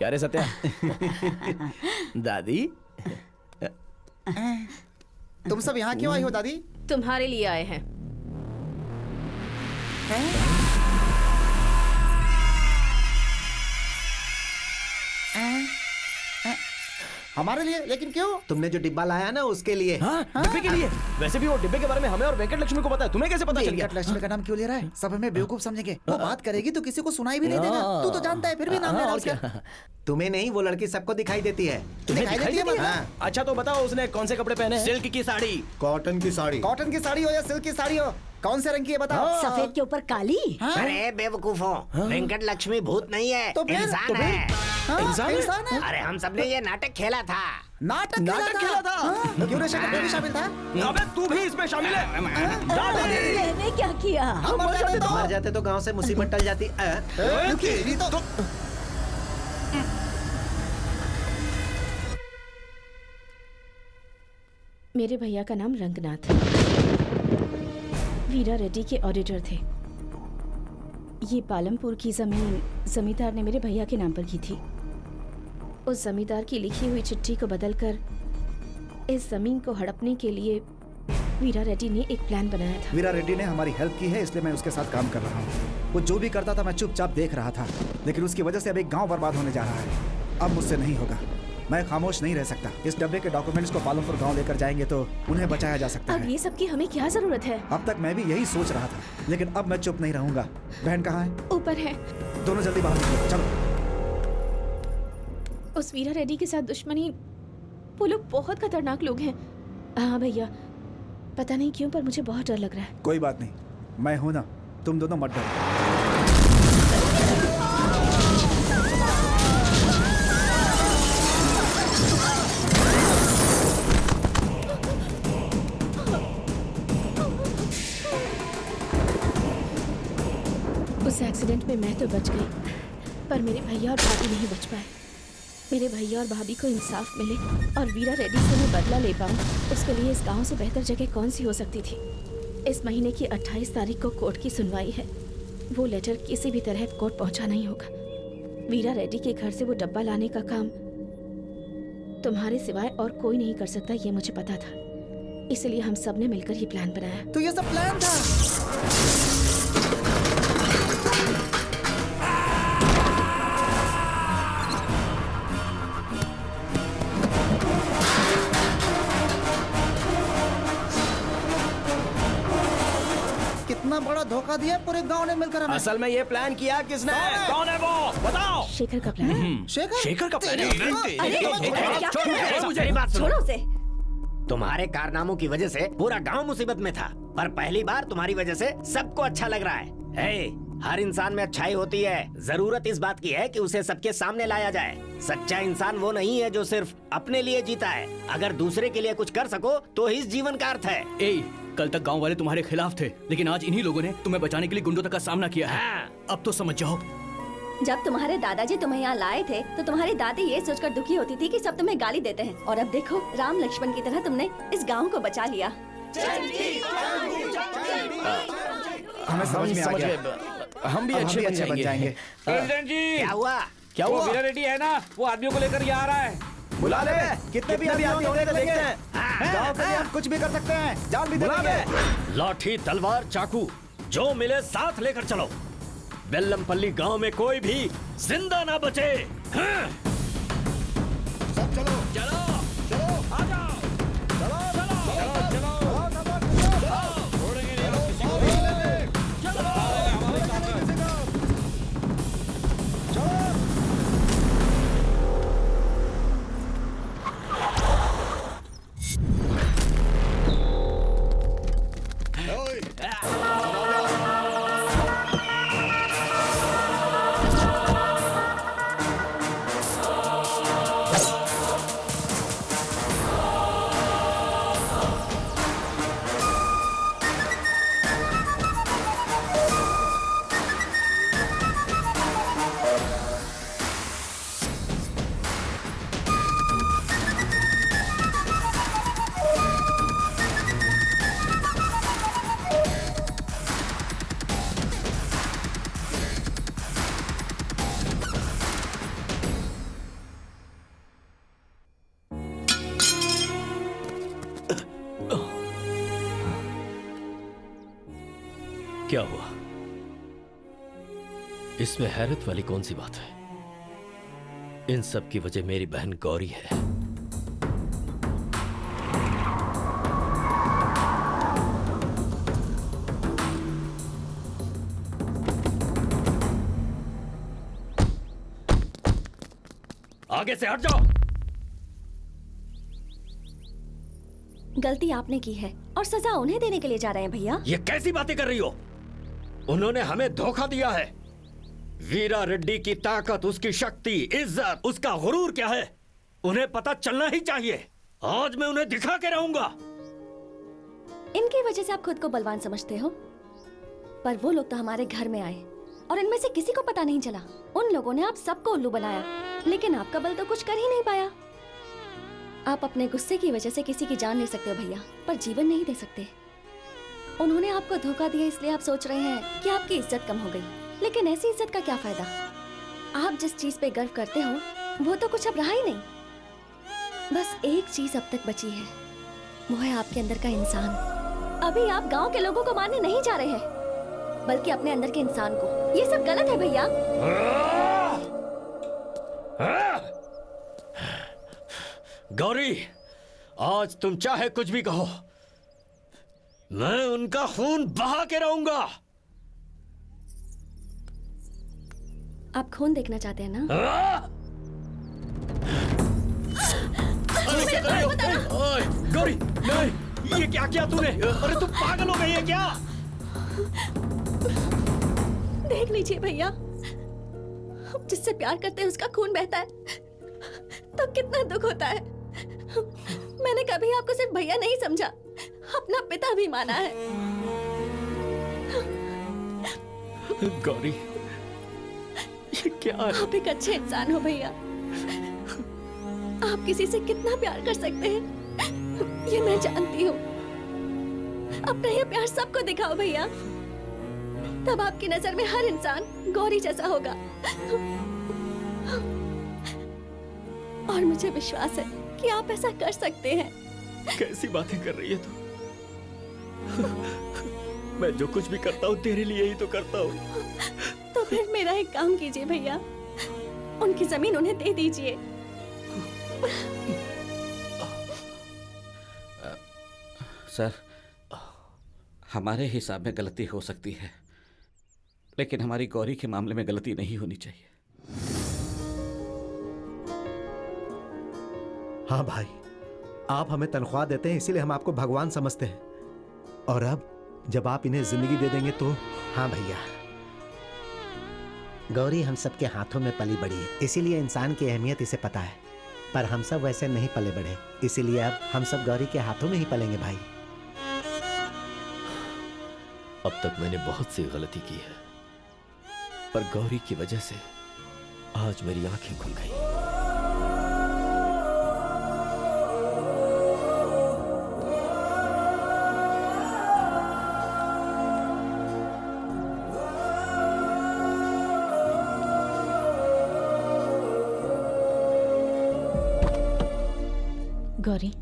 क्या रे सत्या? दादी तुम सब यहाँ क्यों आई हो दादी? तुम्हारे लिए आए हैं। हमारे लिए? लेकिन क्यों? तुमने जो डिब्बा लाया ना उसके लिए। हाँ, डिब्बे के लिए। वैसे भी वो डिब्बे के बारे में हमें और वेंकट लक्ष्मी को पता है, तुम्हें कैसे पता चल गया? वेंकट लक्ष्मी का नाम क्यों ले रहा है? सब हमें बेवकूफ समझेंगे। वो बात करेगी तो किसी को सुनाई भी नहीं देगा। तू तो जानता है, फिर भी नाम ले रहा है उसका। तुम्हें नहीं, वो लड़की सबको दिखाई देती है। तुम्हें दिखाई देती है? हाँ। अच्छा तो बताओ उसने कौन से कपड़े पहने हैं? सिल्क की साड़ी। कॉटन की साड़ी। कॉटन की साड़ी हो या सिल्क की साड़ी हो, कौन से रंग की है बताओ? सफेद के ऊपर काली। अरे बेवकूफों, वेंकट लक्ष्मी भूत नहीं है, तो फिर? इंसान है। इंसान है? अरे हम सबने ये नाटक खेला था। नाटक खेला था? हाँ, क्यों रे शकल भी शामिल था? अबे तू भी इसमें शामिल है? मैंने क्या किया? हम मर जाते तो गांव से मुसीबत टल जाती। मेरे भैया का नाम रंगनाथ है। वीरा रेड्डी के ऑडिटर थे। ये पालमपुर की जमीन जमींदार ने मेरे भैया के नाम पर की थी। उस जमींदार की लिखी हुई चिट्ठी को बदलकर इस जमीन को हड़पने के लिए वीरा रेड्डी ने एक प्लान बनाया था। वीरा रेड्डी ने हमारी हेल्प की है, इसलिए मैं उसके साथ काम कर रहा हूँ। वो जो भी करता था मैं चुपचाप देख रहा था, लेकिन उसकी वजह से अब एक गांव बर्बाद होने जा रहा है। अब मुझसे नहीं होगा, मैं खामोश नहीं रह सकता। इस डब्बे के डॉक्यूमेंट्स को पालमपुर गांव लेकर जाएंगे तो उन्हें बचाया जा सकता अब है। ये सब की हमें क्या जरूरत है? अब तक मैं भी यही सोच रहा था, लेकिन अब मैं चुप नहीं रहूंगा। बहन कहाँ है? ऊपर है। दोनों जल्दी बाहर निकलो, चलो। उस वीरा रेड्डी के साथ दुश्मनी, वो लोग बहुत खतरनाक लोग हैं। हाँ भैया, पता नहीं क्यों पर मुझे बहुत डर लग रहा है। कोई बात नहीं, मैं हूं ना, तुम दोनों मत डरो। उस एक्सीडेंट में मैं तो बच गई, पर मेरे भैया और भाभी नहीं बच पाए। मेरे भैया और भाभी को इंसाफ मिले और वीरा रेड्डी से मैं बदला ले पाऊँ, उसके लिए इस गांव से बेहतर जगह कौन सी हो सकती थी? इस महीने की 28 तारीख को कोर्ट की सुनवाई है। वो लेटर किसी भी तरह कोर्ट पहुंचाना ही होगा। वीरा रेड्डी के घर से वो डब्बा लाने का काम तुम्हारे सिवाय और कोई नहीं कर सकता, ये मुझे पता था। इसलिए हम सब ने मिलकर ये प्लान बनाया। तो ये सब प्लान था? कितना बड़ा धोखा दिया पूरे गांव ने मिलकर हमें। असल में ये प्लान किया किसने? कौन है वो? बताओ। शेखर का प्लान। शेखर का प्लान? मेरी बात सुनो। छोड़ो उसे। तुम्हारे कारनामों की वजह से पूरा गांव मुसीबत में था, पर पहली बार तुम्हारी वजह से सबको अच्छा लग रहा है। हर इंसान में अच्छाई होती है, जरूरत इस बात की है कि उसे सबके सामने लाया जाए। सच्चा इंसान वो नहीं है जो सिर्फ अपने लिए जीता है। अगर दूसरे के लिए कुछ कर सको तो ही इस जीवन का अर्थ है। कल तक गांव वाले तुम्हारे खिलाफ थे, लेकिन आज इन्हीं लोगों ने तुम्हें बचाने के लिए गुंडों तक का सामना किया है। अब तो समझ जाओ। जब तुम्हारे दादाजी तुम्हें यहाँ लाए थे तो तुम्हारी दादी ये सोचकर दुखी होती थी कि सब तुम्हें गाली देते हैं, और अब देखो राम लक्ष्मण की तरह तुमने इस गांव को बचा लिया। हमें समझ में आ गया, हम भी अच्छे बन जाएंगे। प्रेसिडेंट जी, क्या हुआ? क्या वो हुआ? वीरा रेड्डी है ना, वो आदमियों को लेकर यहाँ आ रहा है। बुला ले, कितने भी आदमी होंगे तो देखते हैं। गांव के लिए हम कुछ भी कर सकते हैं, जान भी दे देंगे। लाठी, तलवार, चाकू जो मिले साथ लेकर चलो। बेल्लमपल्ली गांव में कोई भी जिंदा ना बचे। हाँ? सब चलो चलो चलो, आ जाओ। चलो चलो चलो चलो छोड़ेंगे नहीं हम किसी को भी। क्या हुआ? इसमें हैरत वाली कौन सी बात है? इन सब की वजह मेरी बहन गौरी है। आगे से हट जाओ। गलती आपने की है और सजा उन्हें देने के लिए जा रहे हैं भैया। ये कैसी बातें कर रही हो? उन्होंने हमें धोखा दिया है। वीरा रेड्डी की ताकत, उसकी शक्ति, इज्जत, उसका गुरूर क्या है, उन्हें पता चलना ही चाहिए। आज मैं उन्हें दिखा के रहूंगा। इनकी वजह से आप खुद को बलवान समझते हो, पर वो लोग तो हमारे घर में आए और इनमें से किसी को पता नहीं चला। उन लोगों ने आप सबको उल्लू बनाया, लेकिन आपका बल तो कुछ कर ही नहीं पाया। आप अपने गुस्से की वजह से किसी की जान ले सकते हो भैया, पर जीवन नहीं दे सकते। उन्होंने आपको धोखा दिया, इसलिए आप सोच रहे हैं कि आपकी इज्जत कम हो गई, लेकिन ऐसी इज्जत का क्या फायदा? आप जिस चीज पे गर्व करते हो वो तो कुछ अब रहा ही नहीं। बस एक चीज अब तक बची है, वो है आपके अंदर का इंसान। अभी आप गांव के लोगों को मारने नहीं जा रहे हैं, बल्कि अपने अंदर के इंसान को। ये सब गलत है भैया। गौरी, आज तुम चाहे कुछ भी कहो, मैं उनका खून बहा के रहूंगा। आप खून देखना चाहते हैं ना? अरे क्या कर रही हो? ओए, गौरी, नहीं, ये क्या किया तूने? अरे तू पागल हो गई है क्या? देख लीजिए भैया, जिससे प्यार करते हैं उसका खून बहता है तो कितना दुख होता है। मैंने कभी आपको सिर्फ भैया नहीं समझा, अपना पिता भी माना है। गौरी, ये क्या है? आप एक अच्छे इंसान हो भैया। आप किसी से कितना प्यार कर सकते हैं ये मैं जानती हूँ। अपना ये प्यार सबको दिखाओ भैया, तब आपकी नजर में हर इंसान गौरी जैसा होगा। और मुझे विश्वास है कि आप ऐसा कर सकते हैं। कैसी बातें कर रही है तू? मैं जो कुछ भी करता हूँ तेरे लिए ही तो करता हूँ। तो फिर मेरा एक काम कीजिए भैया, उनकी जमीन उन्हें दे दीजिए। सर, हमारे हिसाब में गलती हो सकती है, लेकिन हमारी गौरी के मामले में गलती नहीं होनी चाहिए। हाँ भाई, आप हमें तनख्वाह देते हैं इसीलिए हम आपको भगवान समझते हैं, और अब जब आप इन्हें जिंदगी दे देंगे तो। हाँ भैया, गौरी हम सबके हाथों में पली बड़ी है, इसीलिए इंसान की अहमियत इसे पता है। पर हम सब वैसे नहीं पले बढ़े, इसीलिए अब हम सब गौरी के हाथों में ही पलेंगे भाई। अब तक मैंने बहुत सी गलती की है, पर गौरी की वजह से आज मेरी आंखें खुल गई। गौरी,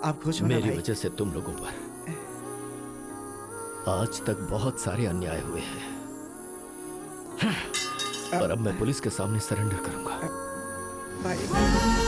आप खुश हो ना मेरी भाई? वजह से तुम लोगों पर आज तक बहुत सारे अन्याय हुए हैं, पर अब मैं पुलिस के सामने सरेंडर करूंगा। भाई